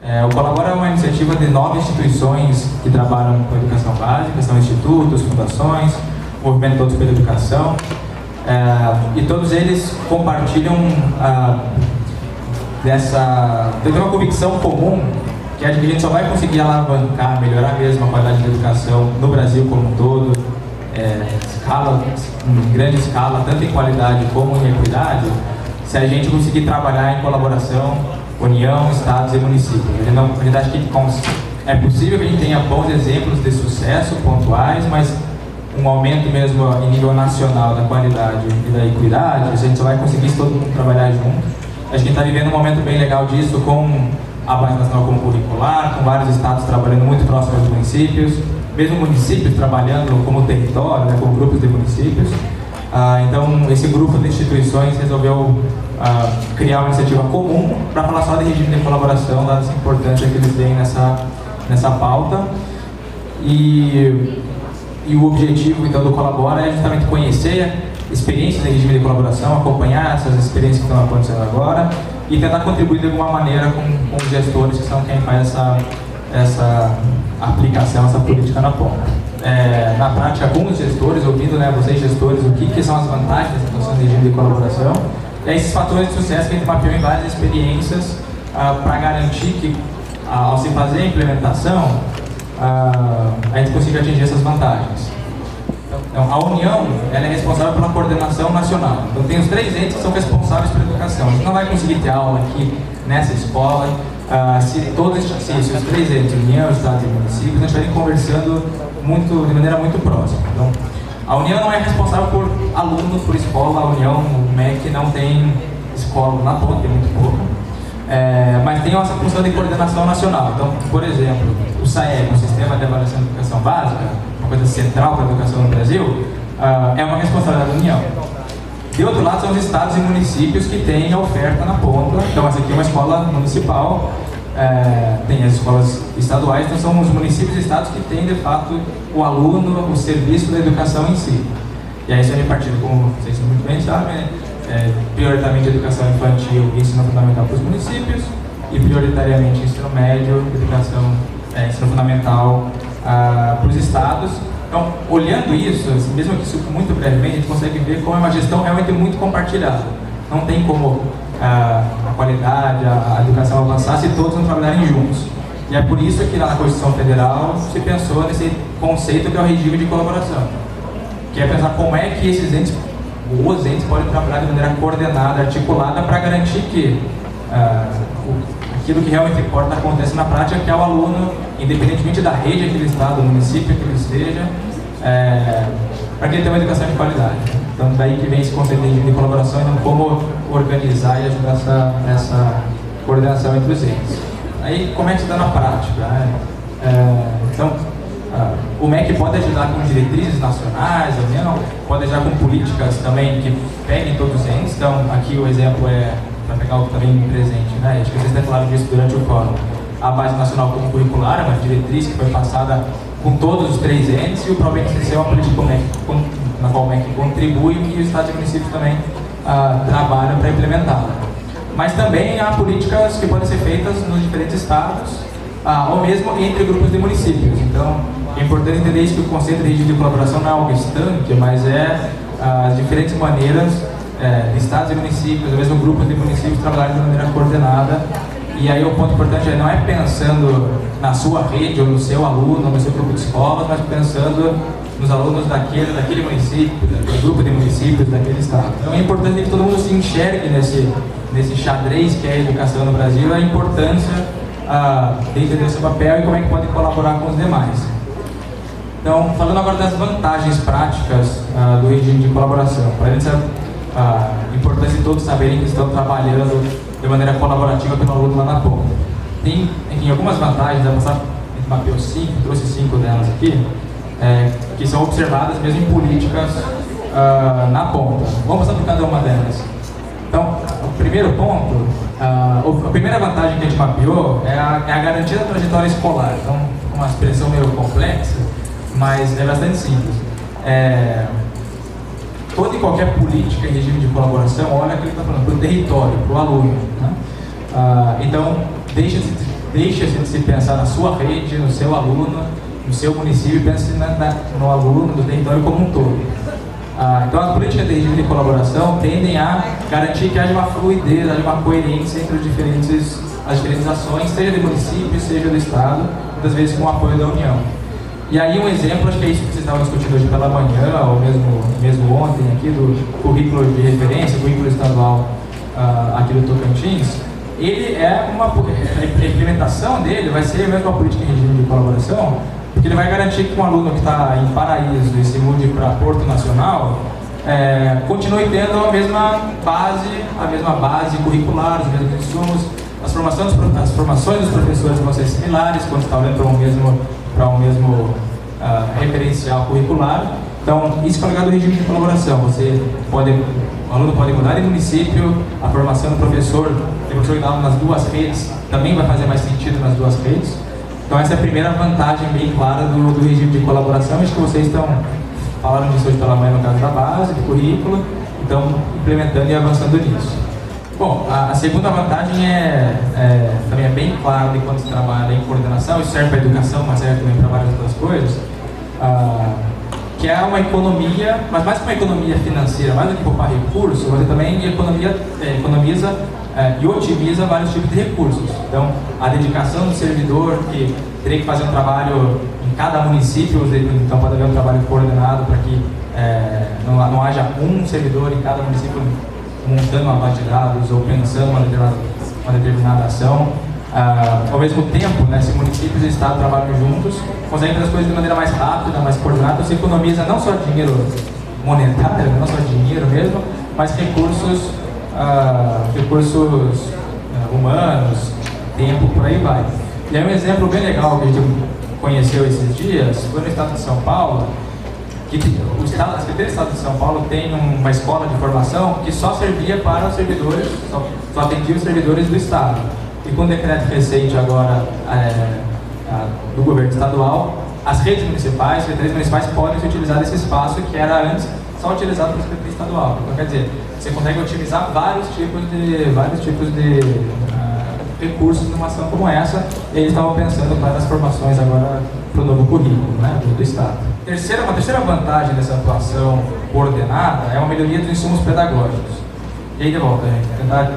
O Colabora é uma iniciativa de 9 instituições que trabalham com educação básica, são institutos, fundações, movimento Todos pela Educação, e todos eles compartilham tem uma convicção comum, que é de que a gente só vai conseguir alavancar, melhorar mesmo a qualidade da educação no Brasil como um todo, em grande escala, tanto em qualidade como em equidade, se a gente conseguir trabalhar em colaboração, União, Estados e municípios. A gente acha que é possível que a gente tenha bons exemplos de sucesso pontuais, mas um aumento mesmo em nível nacional da qualidade e da equidade, a gente só vai conseguir se todo mundo trabalhar junto. Acho que a gente está vivendo um momento bem legal disso, com a Base Nacional como curricular, com vários estados trabalhando muito próximo aos municípios, mesmo municípios trabalhando como território, né, como grupos de municípios. Então, esse grupo de instituições resolveu criar uma iniciativa comum para falar só de regime de colaboração, dada essa importância que eles têm nessa pauta. E o objetivo, então, do Colabora é justamente conhecer experiências em regime de colaboração, acompanhar essas experiências que estão acontecendo agora e tentar contribuir de alguma maneira com os gestores, que são quem faz essa aplicação, essa política na ponta. Na prática, alguns gestores, ouvindo, né, vocês gestores, o que são as vantagens da situação de regime de colaboração, e esses fatores de sucesso que a gente mapeou em várias experiências para garantir que, ao se fazer a implementação, a gente consiga atingir essas vantagens. Então, a União ela é responsável pela coordenação nacional. Então, tem os 3 entes que são responsáveis pela educação. A gente não vai conseguir ter aula aqui nessa escola se os 3 entes, União, Estado e municípios, não estiverem conversando de maneira muito próxima. Então, a União não é responsável por alunos, por escola. A União, o MEC, não tem escola na ponta, tem muito pouco. Mas tem essa função de coordenação nacional. Então, por exemplo, o SAEB, o Sistema de Avaliação de Educação Básica, uma coisa central para a educação no Brasil, é uma responsabilidade da União. De outro lado, são os estados e municípios que têm a oferta na ponta. Então, essa aqui é uma escola municipal, tem as escolas estaduais, então são os municípios e estados que têm, de fato, o aluno, o serviço da educação em si. E aí isso é repartido, como vocês muito bem sabem, prioritariamente educação infantil e ensino fundamental para os municípios e prioritariamente ensino médio, ensino fundamental para os estados. Então, olhando isso, mesmo que isso muito brevemente, a gente consegue ver como é uma gestão realmente muito compartilhada. Não tem como a qualidade, a educação avançar se todos não trabalharem juntos. E é por isso que lá na Constituição Federal se pensou nesse conceito que é o regime de colaboração, que é pensar como é que esses entes, os entes, podem trabalhar de maneira coordenada, articulada, para garantir que aquilo que realmente importa acontece na prática, que é o aluno, independentemente da rede que ele está, do município que ele esteja, para que ele tenha uma educação de qualidade. Então, daí que vem esse conceito de colaboração e não como organizar e ajudar essa coordenação entre os entes. Aí, como é que se dá na prática? Então, o MEC pode ajudar com diretrizes nacionais, a União pode ajudar com políticas também que peguem todos os entes. Então, aqui o exemplo para pegar o também presente, né? Acho que vocês até falaram disso durante o fórum. A Base Nacional como curricular é uma diretriz que foi passada com todos os 3 entes, e o ProBem é uma política na qual o MEC contribui e os estados e municípios também trabalham para implementá-la. Mas também há políticas que podem ser feitas nos diferentes estados, ou mesmo entre grupos de municípios. Então, é importante entender isso, que o conceito de regime de colaboração não é algo estanque, mas as diferentes maneiras de estados e municípios, ou mesmo grupos de municípios, trabalharem de maneira coordenada. E aí o ponto importante não é pensando na sua rede, ou no seu aluno, ou no seu grupo de escolas, mas pensando nos alunos daquele município, do grupo de municípios, daquele estado. Então é importante que todo mundo se enxergue nesse xadrez que é a educação no Brasil, a importância de entender o seu papel e como é que pode colaborar com os demais. Então, falando agora das vantagens práticas do regime de colaboração, para eles é importante todos saberem que estão trabalhando de maneira colaborativa pelo aluno lá na ponta. Tem, enfim, algumas vantagens, a gente mapeou 5, trouxe 5 delas aqui, que são observadas mesmo em políticas na ponta. Vamos passar por cada uma delas. Então, o primeiro ponto, a primeira vantagem que a gente mapeou é a garantia da trajetória escolar. Então, uma expressão meio complexa, mas é bastante simples. Toda e qualquer política em regime de colaboração olha que ele está falando para o território, para o aluno, né? Então, deixa-se deixa-se de se pensar na sua rede, no seu aluno, no seu município, pense no aluno, do território como um todo. Então as políticas de regime de colaboração tendem a garantir que haja uma fluidez, haja uma coerência entre as diferentes ações, seja do município, seja do Estado, muitas vezes com o apoio da União. E aí um exemplo, acho que é isso que vocês estavam discutindo hoje pela manhã, ou mesmo ontem aqui, do currículo de referência, currículo estadual aqui do Tocantins. Ele a implementação dele vai ser mesmo uma política em regime de colaboração, porque ele vai garantir que um aluno que está em Paraíso e se mude para Porto Nacional continue tendo a mesma base curricular, os mesmos insumos, as formações dos professores vão ser similares quando está olhando para um mesmo referencial curricular. Então, isso é ligado ao regime de colaboração. O aluno pode mudar de município, a formação do professor que dá nas duas redes também vai fazer mais sentido nas duas redes. Então, essa é a primeira vantagem bem clara do regime de colaboração. Acho que vocês estão falando disso hoje pela manhã no caso da base, do currículo, então implementando e avançando nisso. Bom, a segunda vantagem também é bem clara de quando se trabalha em coordenação, isso serve para a educação, mas serve também para várias outras coisas, que é uma economia, mas mais que uma economia financeira, mais do que poupar recursos, você também economiza e otimiza vários tipos de recursos. Então, a dedicação do servidor, que teria que fazer um trabalho em cada município, então pode haver um trabalho coordenado para que não haja um servidor em cada município montando uma base de dados ou pensando uma determinada ação. Ao mesmo tempo, se municípios e Estado trabalham juntos, conseguem fazer as coisas de maneira mais rápida, mais coordenada, você economiza não só dinheiro monetário, não só dinheiro mesmo, mas recursos humanos, tempo, por aí vai. E aí um exemplo bem legal que a gente conheceu esses dias foi no Estado de São Paulo, que a Secretaria de Estado de São Paulo tem uma escola de formação que só servia para os servidores, só atendia os servidores do Estado. E com o decreto recente agora do governo estadual, as redes municipais, as secretarias municipais podem se utilizar desse espaço que era antes só utilizado pela Secretaria Estadual. Então, quer dizer, você consegue otimizar vários tipos de recursos numa ação como essa, e eles estavam pensando nas formações agora para o novo currículo do Estado. Uma terceira vantagem dessa atuação coordenada é uma melhoria dos insumos pedagógicos. E aí, de volta, a gente vai tentar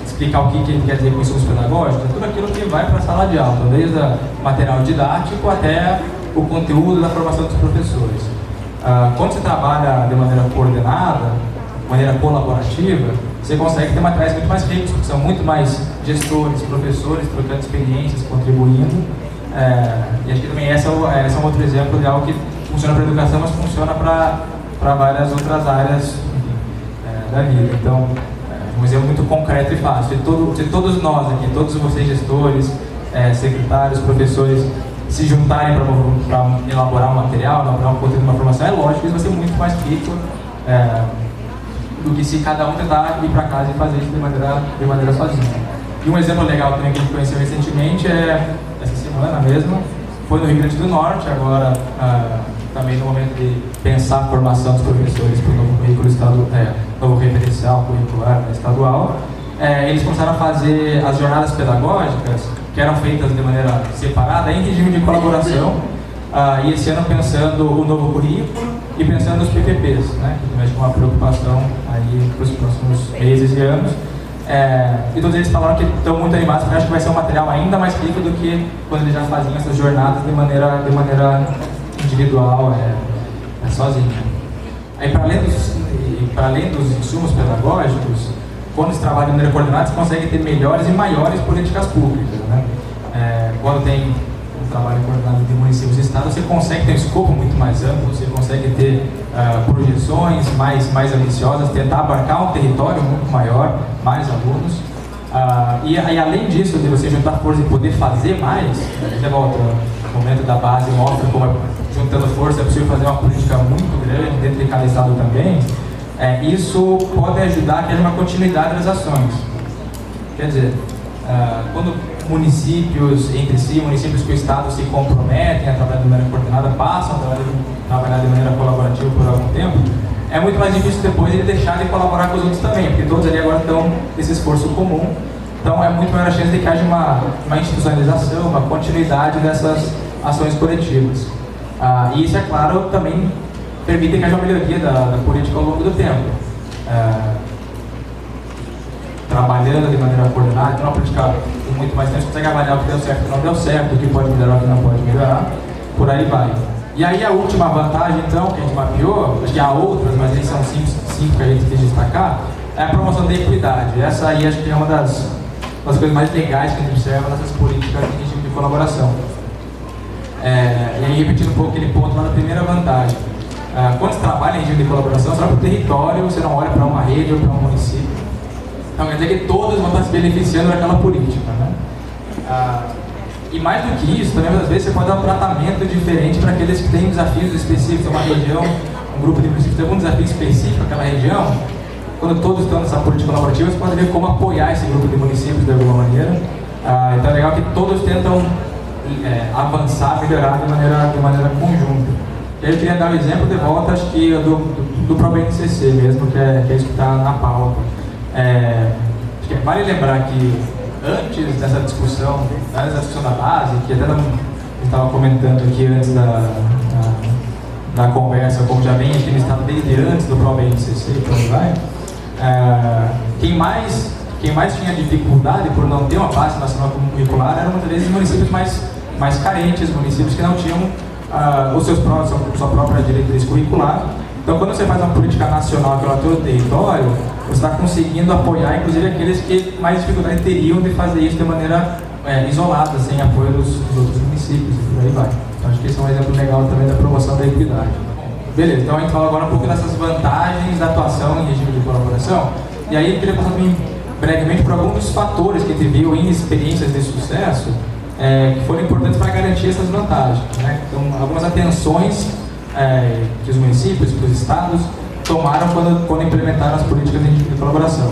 explicar o que ele quer dizer com insumos pedagógicos, é tudo aquilo que vai para a sala de aula, desde o material didático até o conteúdo da formação dos professores. Quando você trabalha de maneira coordenada, de maneira colaborativa, você consegue ter materiais muito mais ricos, porque são muito mais gestores, professores, trocando experiências, contribuindo. E acho que também esse é um outro exemplo de algo que funciona para a educação, mas funciona para várias outras áreas da vida. Então, um exemplo muito concreto e fácil. Se todos nós aqui, todos vocês gestores, secretários, professores, se juntarem para elaborar um material, elaborar um conteúdo de uma formação, é lógico que isso vai ser muito mais rico do que se cada um tentar ir para casa e fazer isso de maneira sozinho. E um exemplo legal também que a gente conheceu recentemente essa semana mesmo, foi no Rio Grande do Norte, agora também no momento de pensar a formação dos professores para o novo currículo novo referencial curricular estadual. Eles começaram a fazer as jornadas pedagógicas, que eram feitas de maneira separada, em regime de colaboração, e esse ano pensando o novo currículo e pensando nos PPPs, que mexe com uma preocupação aí para os próximos meses e anos. E todos eles falaram que estão muito animados, porque acho que vai ser um material ainda mais rico do que quando eles já faziam essas jornadas de maneira individual, sozinho. Aí, para além dos insumos pedagógicos, quando se trabalha de maneira coordenada, se consegue ter melhores e maiores políticas públicas. Quando tem um trabalho coordenado de municípios e estados, você consegue ter um escopo muito mais amplo, você consegue ter projeções mais ambiciosas, tentar abarcar um território muito maior, mais alunos. E além disso, de você juntar força e poder fazer mais, já volta, o momento da base mostra como juntando força é possível fazer uma política muito grande dentro de cada estado também. Isso pode ajudar a que haja uma continuidade das ações. Quer dizer, quando municípios entre si, municípios com o Estado se comprometem a trabalhar de maneira coordenada, passam a trabalhar de maneira colaborativa por algum tempo, é muito mais difícil depois ele deixar de colaborar com os outros também, porque todos ali agora estão nesse esforço comum. Então Então é muito maior a chance de que haja uma institucionalização, uma continuidade dessas ações coletivas. E isso, é claro, também permite que haja uma melhoria da política ao longo do tempo. Trabalhando de maneira coordenada, uma política com muito mais tempo, você consegue avaliar o que deu certo e o que não deu certo, o que pode melhorar, o que não pode melhorar, por aí vai. E aí a última vantagem, então, que a gente mapeou, acho que há outras, mas aí são cinco que a gente quis destacar, é a promoção da equidade. Essa aí acho que é uma das coisas mais legais que a gente observa nessas políticas de regime de colaboração. E aí, repetindo um pouco aquele ponto lá da primeira vantagem. Quando você trabalha em regime de colaboração, você olha para o território, você não olha para uma rede ou para um município. Então quer dizer que todos vão estar se beneficiando daquela política, né? E mais do que isso, também às vezes você pode dar um tratamento diferente para aqueles que têm desafios específicos, uma região, um grupo de municípios tem algum desafio específico naquela região. Quando todos estão nessa política colaborativa, você pode ver como apoiar esse grupo de municípios de alguma maneira. Então é legal que todos tentam avançar, melhorar de maneira conjunta. E aí eu queria dar um exemplo de volta, acho que do próprio NCC mesmo, que é isso que está na pauta. Acho que vale lembrar que antes dessa discussão, da base, que até a gente estava comentando aqui antes da conversa, como já vem aqui no estado desde antes do próprio NCC, então vai. Quem mais tinha dificuldade por não ter uma base nacional curricular eram muitas vezes municípios mais carentes, municípios que não tinham sua própria diretriz curricular. Então, quando você faz uma política nacional que ela atua o território, você está conseguindo apoiar, inclusive, aqueles que mais dificuldade teriam de fazer isso de maneira isolada, sem apoio dos outros municípios, e por aí vai. Então, acho que esse é um exemplo legal também da promoção da equidade. Beleza, então a gente fala agora um pouco dessas vantagens da atuação em regime de colaboração. E aí eu queria passar também brevemente por alguns dos fatores que a gente viu em experiências de sucesso que foram importantes para garantir essas vantagens, né? Então, algumas atenções que os municípios, que os estados tomaram quando implementaram as políticas de colaboração.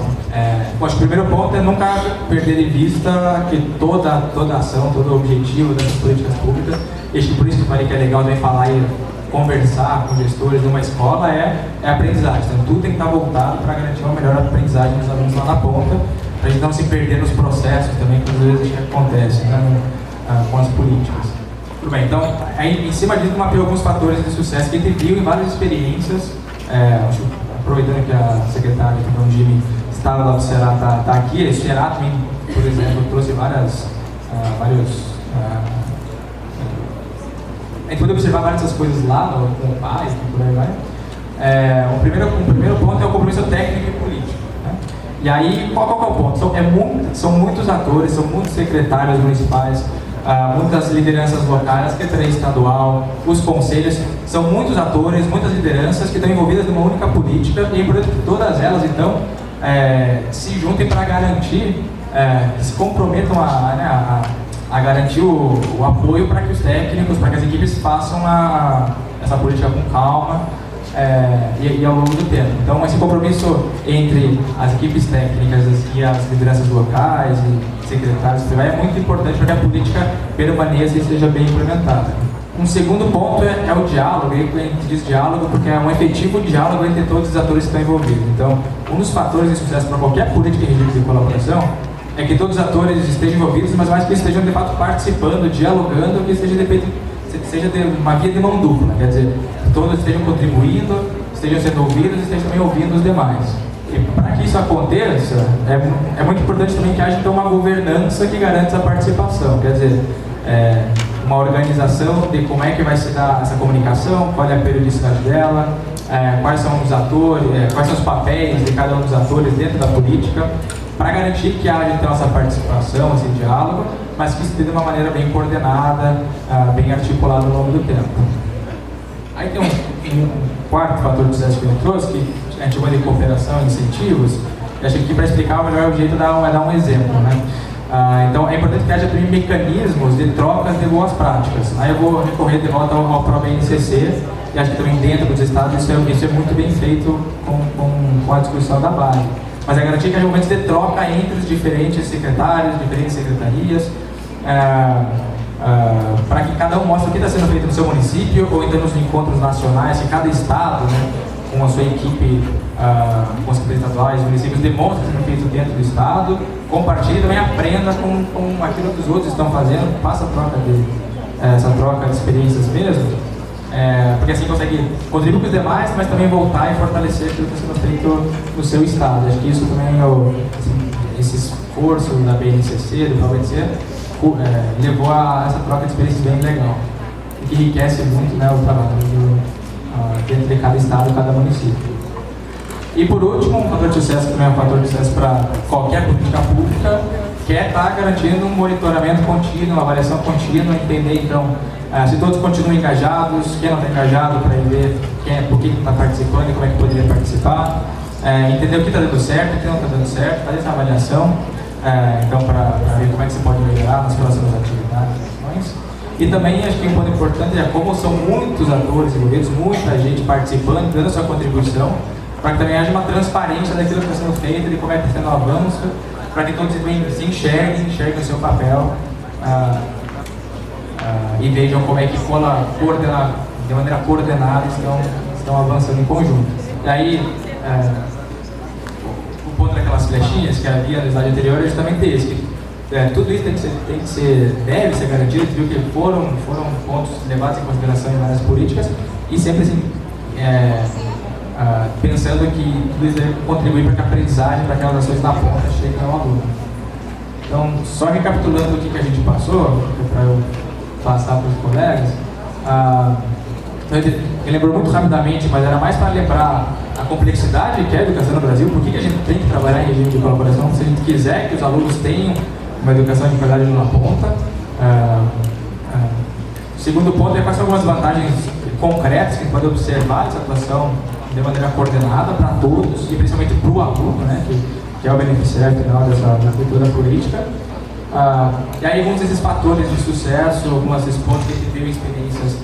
Acho que o primeiro ponto é nunca perder de vista que toda ação, todo objetivo dessas políticas públicas, e acho que por isso que eu falei que é legal também falar e conversar com gestores de uma escola é aprendizagem. Então, tudo tem que estar voltado para garantir uma melhor aprendizagem dos alunos lá na ponta, para a gente não se perder nos processos também, que às vezes acontece, né, com as políticas. Tudo bem, então, aí, em cima disso, mapeou alguns fatores de sucesso que a gente viu em várias experiências. Aproveitando que a secretária do Jimmy estava lá do Ceará, está aqui, o Ceará também, por exemplo, trouxe vários. A gente pode observar várias dessas coisas lá, com pais, por aí vai. O primeiro ponto é o compromisso técnico e político, né? E aí, qual é o ponto? São muitos atores, são muitos secretários municipais, muitas lideranças locais, a Secretaria Estadual, os conselhos, são muitos atores, muitas lideranças que estão envolvidas numa única política e é importante que todas elas, então, se juntem para garantir, se comprometam a garantir o apoio para que os técnicos, para que as equipes façam essa política com calma e ao longo do tempo. Então, esse compromisso entre as equipes técnicas e as lideranças locais e secretários é muito importante para que a política permaneça e seja bem implementada. Um segundo ponto é o diálogo, e a gente diz diálogo porque é um efetivo diálogo entre todos os atores que estão envolvidos. Então, um dos fatores de sucesso para qualquer política de regime de colaboração é que todos os atores estejam envolvidos, mas mais que estejam de fato participando, dialogando, que seja de uma via de mão dupla, quer dizer, que todos estejam contribuindo, estejam sendo ouvidos e estejam também ouvindo os demais. E para que isso aconteça, é muito importante também que haja então uma governança que garante essa participação, quer dizer, uma organização de como é que vai se dar essa comunicação, qual é a periodicidade dela, quais são os atores, quais são os papéis de cada um dos atores dentro da política, para garantir que haja então essa participação, esse diálogo, mas que se dê de uma maneira bem coordenada, bem articulada ao longo do tempo. Aí tem um quarto fator de sucesso que eu trouxe, que a gente chama de cooperação e incentivos, e acho que aqui para explicar melhor o jeito é dar um exemplo, né? Então é importante que haja também mecanismos de trocas de boas práticas. Aí eu vou recorrer de volta ao próprio NCC, e acho que também dentro dos estados isso é muito bem feito com a discussão da base. Mas é garantir que haja momentos de troca entre os diferentes secretários, diferentes secretarias, para que cada um mostre o que está sendo feito no seu município, ou então nos encontros nacionais, que cada estado, né, com a sua equipe com os secretarias estaduais, municípios, demonstre que é feito dentro do Estado, compartilhe, também aprenda com aquilo que os outros estão fazendo, faça essa troca de experiências mesmo, porque assim consegue contribuir com os demais, mas também voltar e fortalecer aquilo que está sendo feito no seu Estado. Acho que isso também esse esforço da BNCC, do PAUETC, levou a essa troca de experiências bem legal, e que enriquece muito, né, o trabalho dentro de cada estado, cada município. E por último, um fator de sucesso, que também é um fator de sucesso para qualquer política pública, que é estar garantindo um monitoramento contínuo, uma avaliação contínua, entender então se todos continuam engajados, quem não está engajado, para ver por que não está participando e como é que poderia participar, entender o que está dando certo e o que não está dando certo, fazer essa avaliação, então para ver como é que você pode melhorar nas próximas atividades. E também acho que um ponto importante é como são muitos atores envolvidos, muita gente participando, dando sua contribuição, para que também haja uma transparência daquilo que está sendo feito, de como é que está sendo o avanço, para que todos se enxerguem o seu papel e vejam como é que de maneira coordenada estão avançando em conjunto. E aí, o ponto daquelas flechinhas que havia no slide anterior é justamente esse, que tudo isso deve ser garantido, viu que foram pontos levados em consideração em várias políticas, e sempre assim, pensando que tudo isso deve contribuir para que a aprendizagem, para aquelas ações na ponta cheguem ao aluno. Então, só recapitulando o que a gente passou, para eu passar para os colegas, eu lembro muito rapidamente, mas era mais para lembrar a complexidade que é a educação no Brasil, por que a gente tem que trabalhar em regime de colaboração, se a gente quiser que os alunos tenham uma educação de qualidade na ponta. O segundo ponto é quais são algumas vantagens concretas que a gente pode observar dessa atuação de maneira coordenada para todos, e principalmente para o aluno, né, que é o beneficiário final dessa cultura política. E aí alguns desses fatores de sucesso, algumas desses pontos que a gente viu em experiências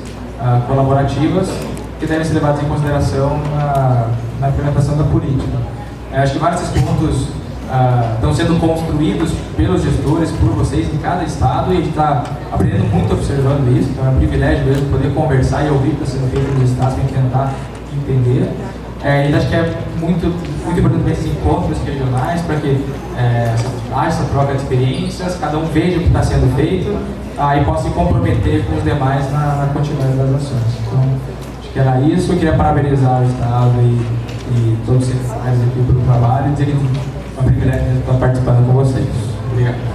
colaborativas que devem ser levados em consideração na implementação da política. Acho que vários desses pontos estão sendo construídos pelos gestores, por vocês em cada estado, e a gente está aprendendo muito observando isso, então é um privilégio mesmo poder conversar e ouvir o que está sendo feito nos estados para tentar entender. E acho que é muito importante esses encontros regionais para que haja essa troca de experiências, cada um veja o que está sendo feito e possa se comprometer com os demais na continuidade das ações. Então, acho que era isso. Eu queria parabenizar o Estado e todos os secretários aqui pelo trabalho e dizer que é um privilégio estar participando com vocês. Obrigado.